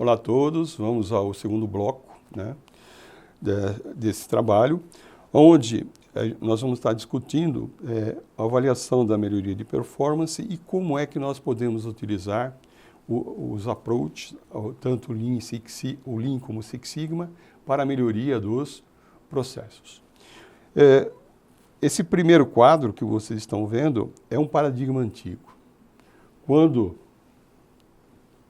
Olá a todos, vamos ao segundo bloco, né, desse trabalho, onde nós vamos estar discutindo a avaliação da melhoria de performance e como é que nós podemos utilizar os approaches, tanto o Lean como o Six Sigma, para a melhoria dos processos. Esse primeiro quadro que vocês estão vendo é um paradigma antigo. Quando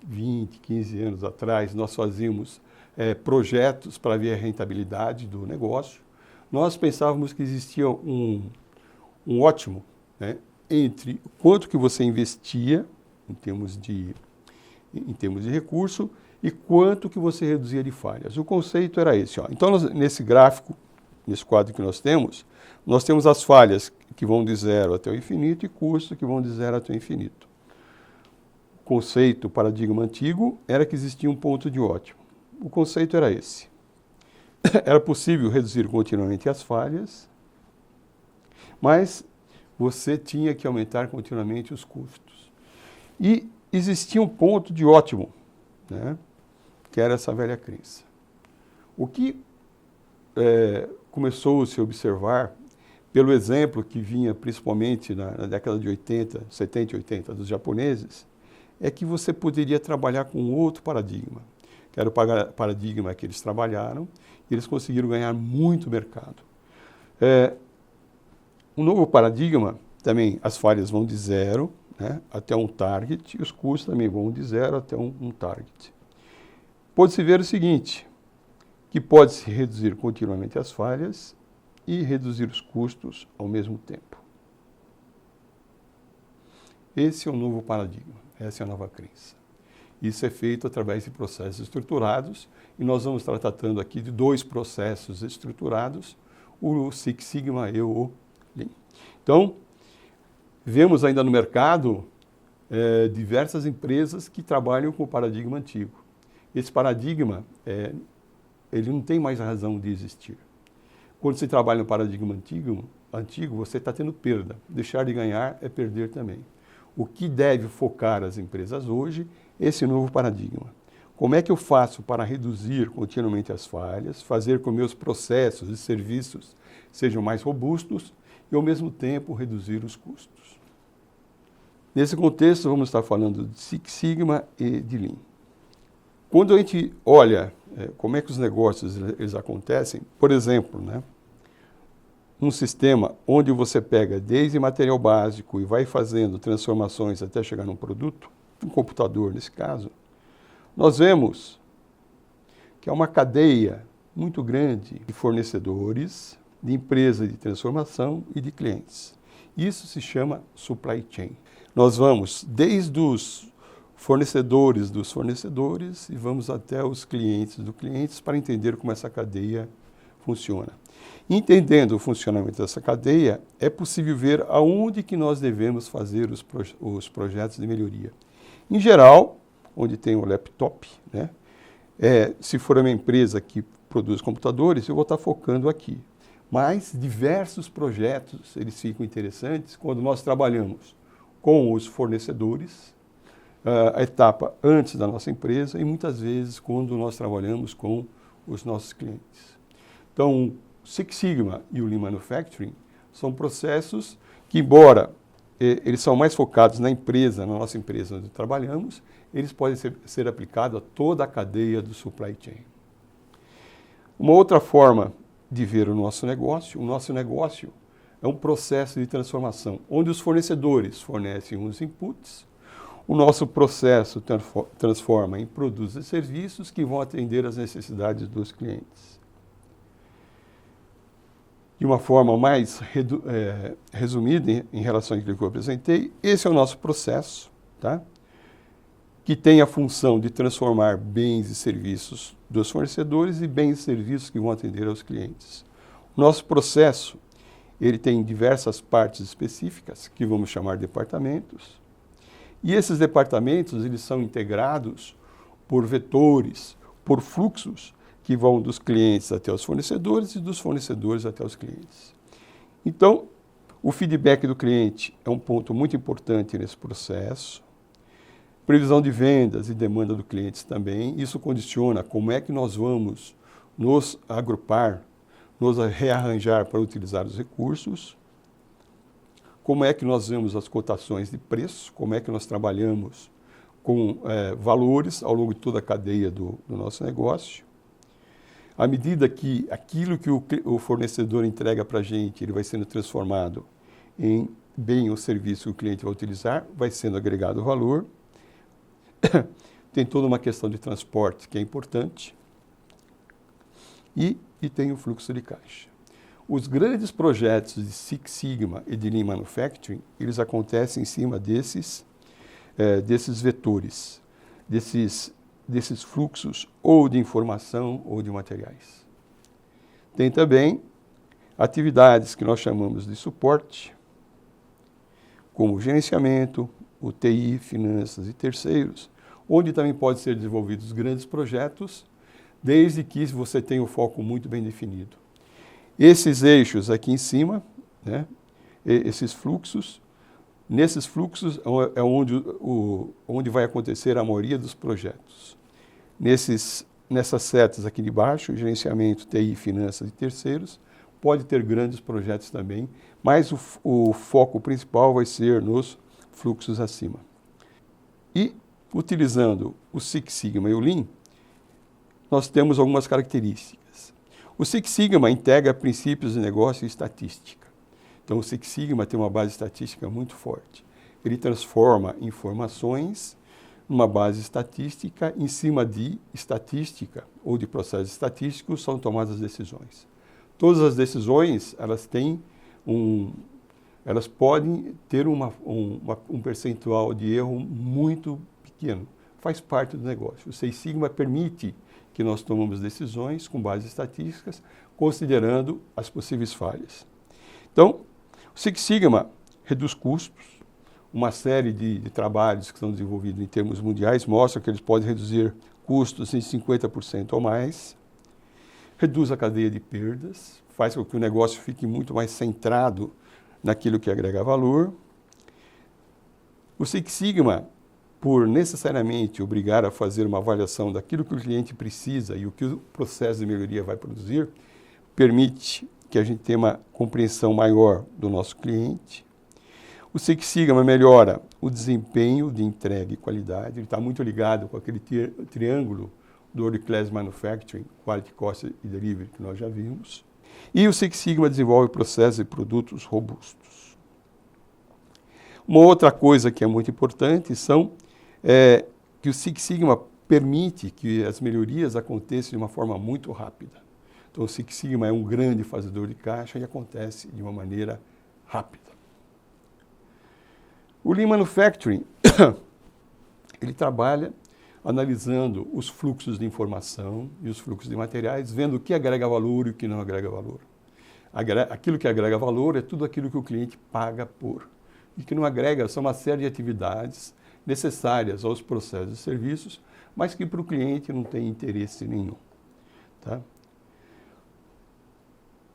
20, 15 anos atrás, nós fazíamos projetos para ver a rentabilidade do negócio, nós pensávamos que existia um ótimo, né, entre quanto que você investia em termos de recurso e quanto que você reduzia de falhas. O conceito era esse. Então, nesse gráfico, nesse quadro que nós temos as falhas que vão de 0 até o infinito e custos que vão de 0 até o infinito. O conceito, o paradigma antigo, era que existia um ponto de ótimo. O conceito era esse. Era possível reduzir continuamente as falhas, mas você tinha que aumentar continuamente os custos. E existia um ponto de ótimo, né, que era essa velha crença. O que começou a se observar, pelo exemplo que vinha principalmente na década de 80, 70 e 80 dos japoneses, é que você poderia trabalhar com outro paradigma, que era o paradigma que eles trabalharam, e eles conseguiram ganhar muito mercado. Um novo paradigma, também as falhas vão de 0, né, até um target, e os custos também vão de 0 até um target. Pode-se ver o seguinte, que pode-se reduzir continuamente as falhas e reduzir os custos ao mesmo tempo. Esse é o novo paradigma, essa é a nova crença. Isso é feito através de processos estruturados, e nós vamos estar tratando aqui de 2 processos estruturados, o Six Sigma e o Lean. Então, vemos ainda no mercado diversas empresas que trabalham com o paradigma antigo. Esse paradigma, ele não tem mais razão de existir. Quando você trabalha no paradigma antigo, você está tendo perda. Deixar de ganhar é perder também. O que deve focar as empresas hoje é esse novo paradigma. Como é que eu faço para reduzir continuamente as falhas, fazer com que meus processos e serviços sejam mais robustos e, ao mesmo tempo, reduzir os custos? Nesse contexto, vamos estar falando de Six Sigma e de Lean. Quando a gente olha como é que os negócios eles acontecem, por exemplo, né, um sistema onde você pega desde material básico e vai fazendo transformações até chegar num produto, um computador nesse caso, nós vemos que é uma cadeia muito grande de fornecedores, de empresas de transformação e de clientes. Isso se chama supply chain. Nós vamos desde os fornecedores dos fornecedores e vamos até os clientes dos clientes para entender como essa cadeia funciona. Entendendo o funcionamento dessa cadeia, é possível ver aonde que nós devemos fazer os projetos de melhoria. Em geral, onde tem o laptop, né, se for uma empresa que produz computadores, eu vou estar focando aqui. Mas diversos projetos, eles ficam interessantes quando nós trabalhamos com os fornecedores, a etapa antes da nossa empresa e muitas vezes quando nós trabalhamos com os nossos clientes. Então, o Six Sigma e o Lean Manufacturing são processos que, embora eles são mais focados na empresa, na nossa empresa onde trabalhamos, eles podem ser aplicados a toda a cadeia do supply chain. Uma outra forma de ver o nosso negócio é um processo de transformação, onde os fornecedores fornecem os inputs, o nosso processo transforma em produtos e serviços que vão atender às necessidades dos clientes. De uma forma mais resumida em relação àquilo que eu apresentei, esse é o nosso processo, tá? Que tem a função de transformar bens e serviços dos fornecedores e bens e serviços que vão atender aos clientes. O nosso processo, ele tem diversas partes específicas, que vamos chamar de departamentos, e esses departamentos eles são integrados por vetores, por fluxos, que vão dos clientes até os fornecedores e dos fornecedores até os clientes. Então, o feedback do cliente é um ponto muito importante nesse processo. Previsão de vendas e demanda do cliente também. Isso condiciona como é que nós vamos nos agrupar, nos rearranjar para utilizar os recursos, como é que nós vemos as cotações de preço, como é que nós trabalhamos com valores ao longo de toda a cadeia do nosso negócio. À medida que aquilo que o fornecedor entrega para a gente, ele vai sendo transformado em bem ou serviço que o cliente vai utilizar, vai sendo agregado valor. Tem toda uma questão de transporte que é importante. E tem o fluxo de caixa. Os grandes projetos de Six Sigma e de Lean Manufacturing, eles acontecem em cima desses vetores, desses fluxos ou de informação ou de materiais. Tem também atividades que nós chamamos de suporte, como gerenciamento, o TI, finanças e terceiros, onde também pode ser desenvolvidos grandes projetos, desde que você tenha o foco muito bem definido. Esses eixos aqui em cima, né, esses fluxos, nesses fluxos é onde vai acontecer a maioria dos projetos. Nessas setas aqui de baixo, gerenciamento, TI, finanças e terceiros, pode ter grandes projetos também, mas o foco principal vai ser nos fluxos acima. E, utilizando o Six Sigma e o Lean, nós temos algumas características. O Six Sigma integra princípios de negócio e estatística. Então, o Six Sigma tem uma base estatística muito forte. Ele transforma informações numa base estatística, em cima de estatística ou de processos estatísticos são tomadas decisões. Todas as decisões, elas podem ter um percentual de erro muito pequeno. Faz parte do negócio. O Six Sigma permite que nós tomemos decisões com bases estatísticas, considerando as possíveis falhas. Então, o Six Sigma reduz custos. Uma série de trabalhos que são desenvolvidos em termos mundiais mostram que eles podem reduzir custos em 50% ou mais. Reduz a cadeia de perdas, faz com que o negócio fique muito mais centrado naquilo que agrega valor. O Six Sigma, por necessariamente obrigar a fazer uma avaliação daquilo que o cliente precisa e o que o processo de melhoria vai produzir, permite que a gente tenha uma compreensão maior do nosso cliente. O Six Sigma melhora o desempenho de entrega e qualidade, ele está muito ligado com aquele triângulo do World Class Manufacturing, Quality, Cost e Delivery, que nós já vimos. E o Six Sigma desenvolve processos e produtos robustos. Uma outra coisa que é muito importante que o Six Sigma permite que as melhorias aconteçam de uma forma muito rápida. Então, o Six Sigma é um grande fazedor de caixa e acontece de uma maneira rápida. O Lean Manufacturing, ele trabalha analisando os fluxos de informação e os fluxos de materiais, vendo o que agrega valor e o que não agrega valor. Aquilo que agrega valor é tudo aquilo que o cliente paga por. E que não agrega são uma série de atividades necessárias aos processos e serviços, mas que para o cliente não tem interesse nenhum. Tá?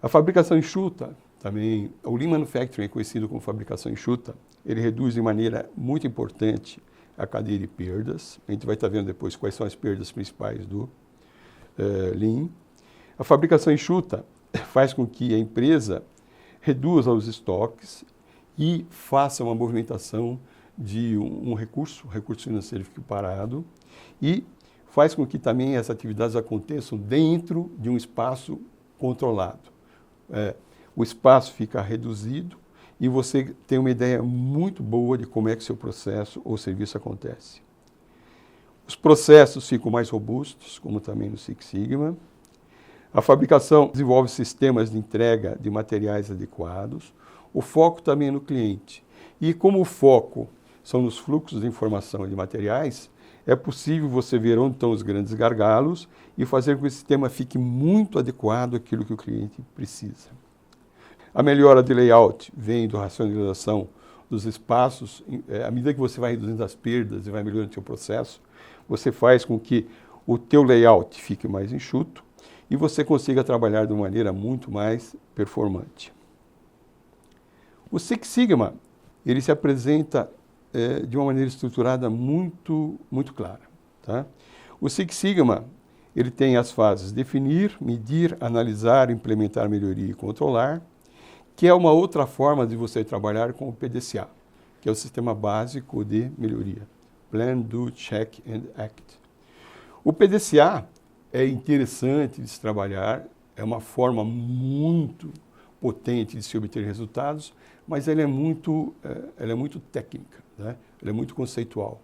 A fabricação enxuta, também, o Lean Manufacturing é conhecido como fabricação enxuta, ele reduz de maneira muito importante a cadeia de perdas. A gente vai estar vendo depois quais são as perdas principais do Lean. A fabricação enxuta faz com que a empresa reduza os estoques e faça uma movimentação de um recurso financeiro fique parado e faz com que também as atividades aconteçam dentro de um espaço controlado. O espaço fica reduzido e você tem uma ideia muito boa de como é que seu processo ou serviço acontece. Os processos ficam mais robustos, como também no Six Sigma. A fabricação desenvolve sistemas de entrega de materiais adequados. O foco também é no cliente. E como o foco são nos fluxos de informação e de materiais, é possível você ver onde estão os grandes gargalos e fazer com que o sistema fique muito adequado àquilo que o cliente precisa. A melhora de layout vem da racionalização dos espaços. À medida que você vai reduzindo as perdas e vai melhorando o seu processo, você faz com que o teu layout fique mais enxuto e você consiga trabalhar de uma maneira muito mais performante. O Six Sigma, ele se apresenta de uma maneira estruturada muito clara. Tá? O Six Sigma, ele tem as fases definir, medir, analisar, implementar melhoria e controlar, que é uma outra forma de você trabalhar com o PDCA, que é o Sistema Básico de Melhoria. Plan, Do, Check and Act. O PDCA é interessante de se trabalhar, é uma forma muito potente de se obter resultados, mas ela é muito técnica, né? Ela é muito conceitual.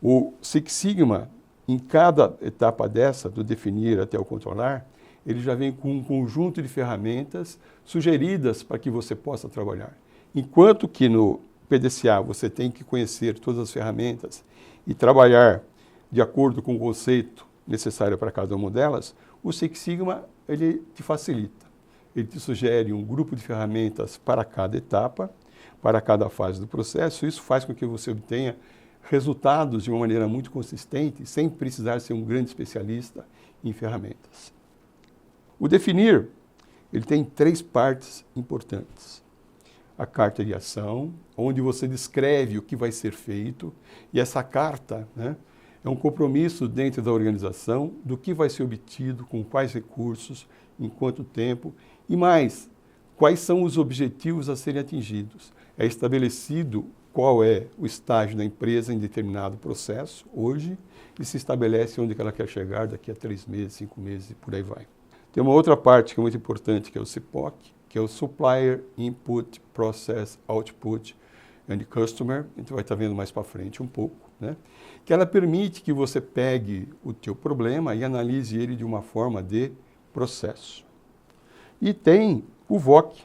O Six Sigma, em cada etapa dessa, do definir até o controlar, ele já vem com um conjunto de ferramentas sugeridas para que você possa trabalhar. Enquanto que no PDCA você tem que conhecer todas as ferramentas e trabalhar de acordo com o conceito necessário para cada uma delas, o Six Sigma ele te facilita. Ele te sugere um grupo de ferramentas para cada etapa, para cada fase do processo. Isso faz com que você obtenha resultados de uma maneira muito consistente, sem precisar ser um grande especialista em ferramentas. O definir, ele tem 3 partes importantes. A carta de ação, onde você descreve o que vai ser feito, e essa carta, né, é um compromisso dentro da organização do que vai ser obtido, com quais recursos, em quanto tempo, e mais, quais são os objetivos a serem atingidos. É estabelecido qual é o estágio da empresa em determinado processo, hoje, e se estabelece onde ela quer chegar daqui a 3 meses, 5 meses e por aí vai. Tem uma outra parte que é muito importante, que é o SIPOC, que é o Supplier Input, Process, Output and Customer. A gente vai estar vendo mais para frente um pouco, né? Que ela permite que você pegue o teu problema e analise ele de uma forma de processo. E tem o VOC,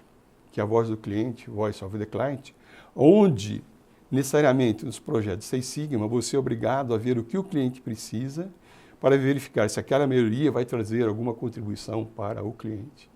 que é a voz do cliente, Voice of the Client, onde necessariamente nos projetos Six Sigma você é obrigado a ver o que o cliente precisa para verificar se aquela melhoria vai trazer alguma contribuição para o cliente.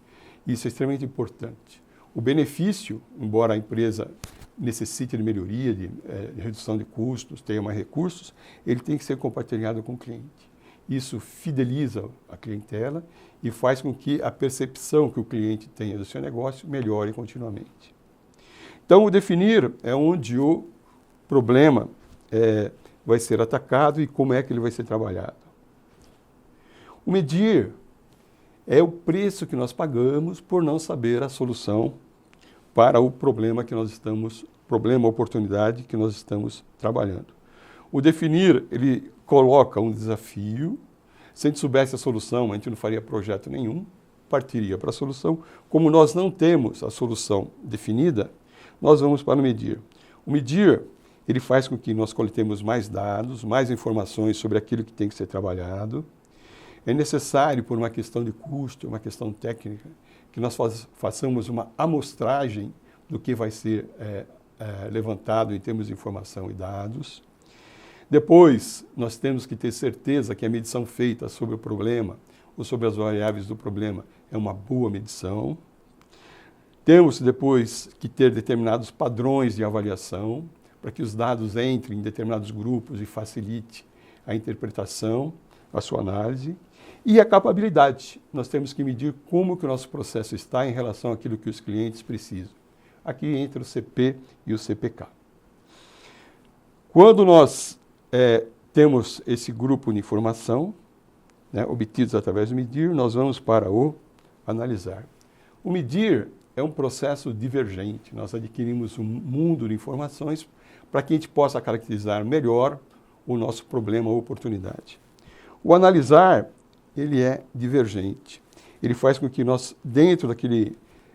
Isso é extremamente importante. O benefício, embora a empresa necessite de melhoria, de redução de custos, tenha mais recursos, ele tem que ser compartilhado com o cliente. Isso fideliza a clientela e faz com que a percepção que o cliente tenha do seu negócio melhore continuamente. Então, o definir é onde o problema vai ser atacado e como é que ele vai ser trabalhado. O medir é o preço que nós pagamos por não saber a solução para o problema que nós estamos, oportunidade que nós estamos trabalhando. O definir, ele coloca um desafio. Se a gente soubesse a solução, a gente não faria projeto nenhum, partiria para a solução. Como nós não temos a solução definida, nós vamos para o medir. O medir, ele faz com que nós coletemos mais dados, mais informações sobre aquilo que tem que ser trabalhado. É necessário, por uma questão de custo, uma questão técnica, que nós façamos uma amostragem do que vai ser levantado em termos de informação e dados. Depois, nós temos que ter certeza que a medição feita sobre o problema ou sobre as variáveis do problema é uma boa medição. Temos depois que ter determinados padrões de avaliação para que os dados entrem em determinados grupos e facilite a interpretação, a sua análise. E a capabilidade. Nós temos que medir como que o nosso processo está em relação àquilo que os clientes precisam. Aqui entra o CP e o CPK. Quando nós temos esse grupo de informação, né, obtidos através do medir, nós vamos para o analisar. O medir é um processo divergente. Nós adquirimos um mundo de informações para que a gente possa caracterizar melhor o nosso problema ou oportunidade. O analisar, ele é divergente. Ele faz com que nós, dentro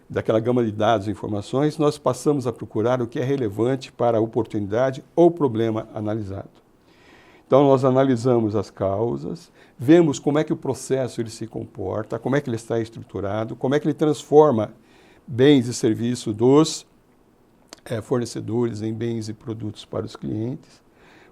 daquela gama de dados e informações, nós passamos a procurar o que é relevante para a oportunidade ou problema analisado. Então, nós analisamos as causas, vemos como é que o processo ele se comporta, como é que ele está estruturado, como é que ele transforma bens e serviços dos fornecedores em bens e produtos para os clientes.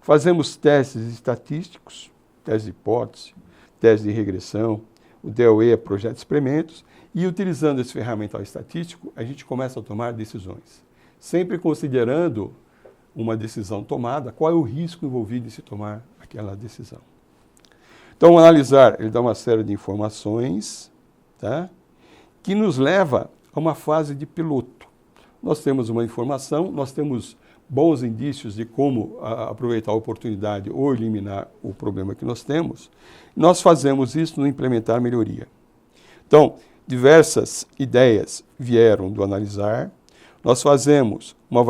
Fazemos testes estatísticos, testes de hipótese, testes de regressão, o DOE é projeto de experimentos, e utilizando esse ferramental estatístico, a gente começa a tomar decisões. Sempre considerando uma decisão tomada, qual é o risco envolvido em se tomar aquela decisão. Então, o analisar, ele dá uma série de informações, tá, que nos leva a uma fase de piloto. Nós temos uma informação, nós temos bons indícios de como aproveitar a oportunidade ou eliminar o problema que nós temos, nós fazemos isso no implementar melhoria. Então, diversas ideias vieram do analisar. Nós fazemos uma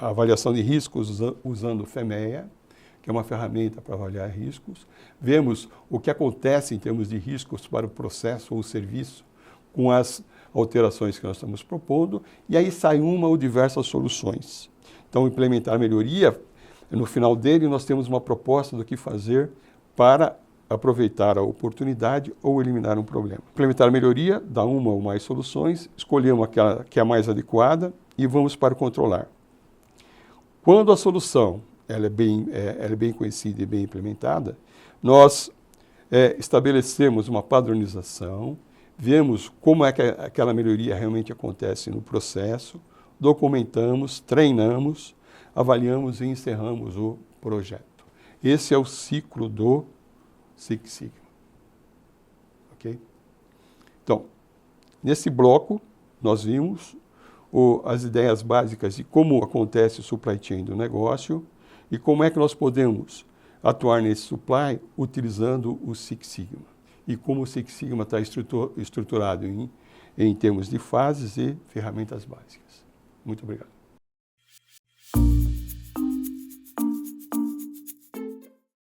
avaliação de riscos usando o FEMEA, que é uma ferramenta para avaliar riscos. Vemos o que acontece em termos de riscos para o processo ou o serviço com as alterações que nós estamos propondo, e aí sai uma ou diversas soluções. Então, implementar melhoria, no final dele nós temos uma proposta do que fazer para aproveitar a oportunidade ou eliminar um problema. Implementar melhoria dá uma ou mais soluções, escolhemos aquela que é a mais adequada e vamos para o controlar. Quando a solução ela é bem conhecida e bem implementada, nós estabelecemos uma padronização, vemos como é que aquela melhoria realmente acontece no processo, documentamos, treinamos, avaliamos e encerramos o projeto. Esse é o ciclo do Six Sigma. Ok? Então, nesse bloco, nós vimos as ideias básicas de como acontece o supply chain do negócio e como é que nós podemos atuar nesse supply utilizando o Six Sigma. E como o Six Sigma está estruturado em termos de fases e ferramentas básicas. Muito obrigado.